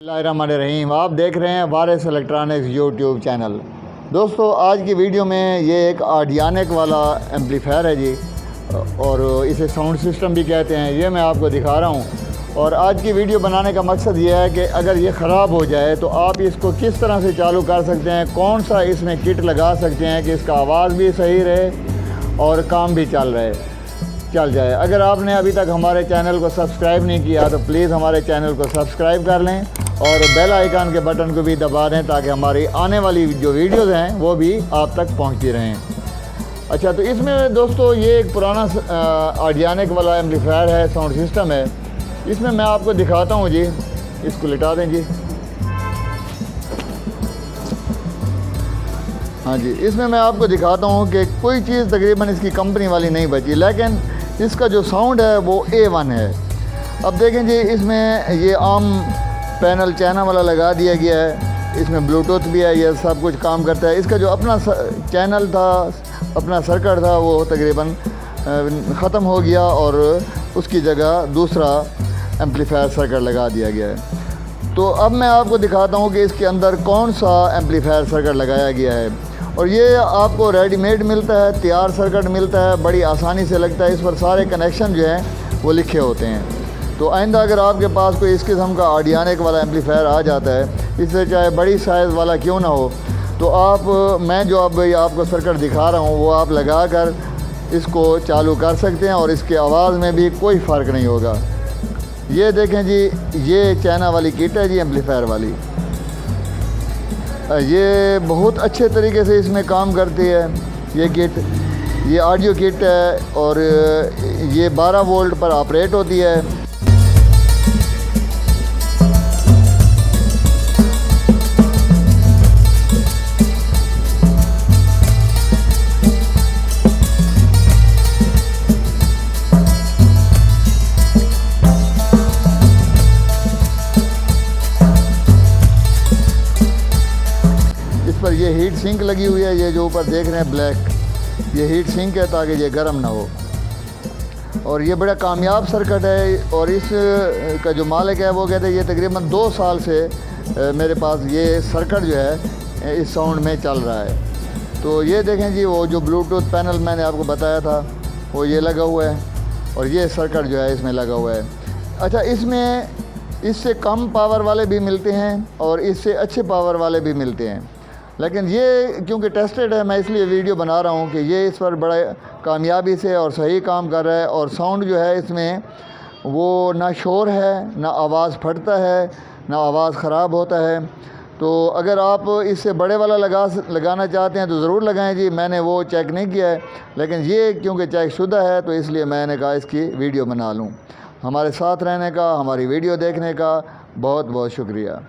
बिस्मिल्लाहिर्रहमानिर्रहीम। आप देख रहे हैं वारिस इलेक्ट्रॉनिक्स यूट्यूब चैनल। दोस्तों, आज की वीडियो में ये एक ऑडियोनिक वाला एम्पलीफायर है जी, और इसे साउंड सिस्टम भी कहते हैं। ये मैं आपको दिखा रहा हूँ। और आज की वीडियो बनाने का मकसद ये है कि अगर ये ख़राब हो जाए तो आप इसको किस तरह से चालू कर सकते हैं, कौन सा इसमें किट लगा सकते हैं कि इसका आवाज़ भी सही रहे और काम भी चल जाए। अगर आपने अभी तक हमारे चैनल को सब्सक्राइब नहीं किया तो प्लीज़ हमारे चैनल को सब्सक्राइब कर लें और बेल आइकन के बटन को भी दबा दें ताकि हमारी आने वाली जो वीडियोस हैं वो भी आप तक पहुंचती रहें। अच्छा, तो इसमें दोस्तों ये एक पुराना ऑडियोनिक वाला एम्पलीफायर है, साउंड सिस्टम है। इसमें मैं आपको दिखाता हूँ जी। इसको लिटा दें जी। हाँ जी, इसमें मैं आपको दिखाता हूँ कि कोई चीज़ तकरीबन इसकी कंपनी वाली नहीं बची, लेकिन इसका जो साउंड है वो A1 है। अब देखें जी, इसमें ये आम पैनल चाइना वाला लगा दिया गया है। इसमें ब्लूटूथ भी है, ये सब कुछ काम करता है। इसका जो अपना चैनल था, अपना सर्किट था, वो तकरीबन ख़त्म हो गया और उसकी जगह दूसरा एम्पलीफायर सर्किट लगा दिया गया है। तो अब मैं आपको दिखाता हूँ कि इसके अंदर कौन सा एम्पलीफायर सर्किट लगाया गया है। और ये आपको रेडीमेड मिलता है, तैयार सर्किट मिलता है, बड़ी आसानी से लगता है। इस पर सारे कनेक्शन जो हैं वो लिखे होते हैं। तो आइंदा अगर आपके पास कोई इस किस्म का ऑडियोनिक वाला एम्पलीफायर आ जाता है, इससे चाहे बड़ी साइज़ वाला क्यों ना हो, तो मैं जो अब आपको सर्किट दिखा रहा हूँ वो आप लगा कर इसको चालू कर सकते हैं और इसके आवाज़ में भी कोई फ़र्क नहीं होगा। ये देखें जी, ये चाइना वाली किट है जी, एम्पलीफायर वाली। ये बहुत अच्छे तरीके से इसमें काम करती है ये किट। ये ऑडियो किट है और ये 12 वोल्ट पर ऑपरेट होती है। पर ये हीट सिंक लगी हुई है। ये जो ऊपर देख रहे हैं ब्लैक, ये हीट सिंक है ताकि ये गर्म ना हो। और ये बड़ा कामयाब सर्किट है। और इस का जो मालिक है वो कहते हैं ये तकरीबन 2 साल से मेरे पास ये सर्किट जो है इस साउंड में चल रहा है। तो ये देखें जी, वो जो ब्लूटूथ पैनल मैंने आपको बताया था वो ये लगा हुआ है और ये सर्किट जो है इसमें लगा हुआ है। अच्छा, इसमें इससे कम पावर वाले भी मिलते हैं और इससे अच्छे पावर वाले भी मिलते हैं, लेकिन ये क्योंकि टेस्टेड है मैं इसलिए वीडियो बना रहा हूँ कि ये इस पर बड़ा कामयाबी से और सही काम कर रहा है। और साउंड जो है इसमें वो ना शोर है, ना आवाज़ फटता है, ना आवाज़ ख़राब होता है। तो अगर आप इससे बड़े वाला लगाना चाहते हैं तो ज़रूर लगाएं जी। मैंने वो चेक नहीं किया है, लेकिन ये क्योंकि चेक शुदा है तो इसलिए मैंने कहा इसकी वीडियो बना लूँ। हमारे साथ रहने का, हमारी वीडियो देखने का बहुत बहुत शुक्रिया।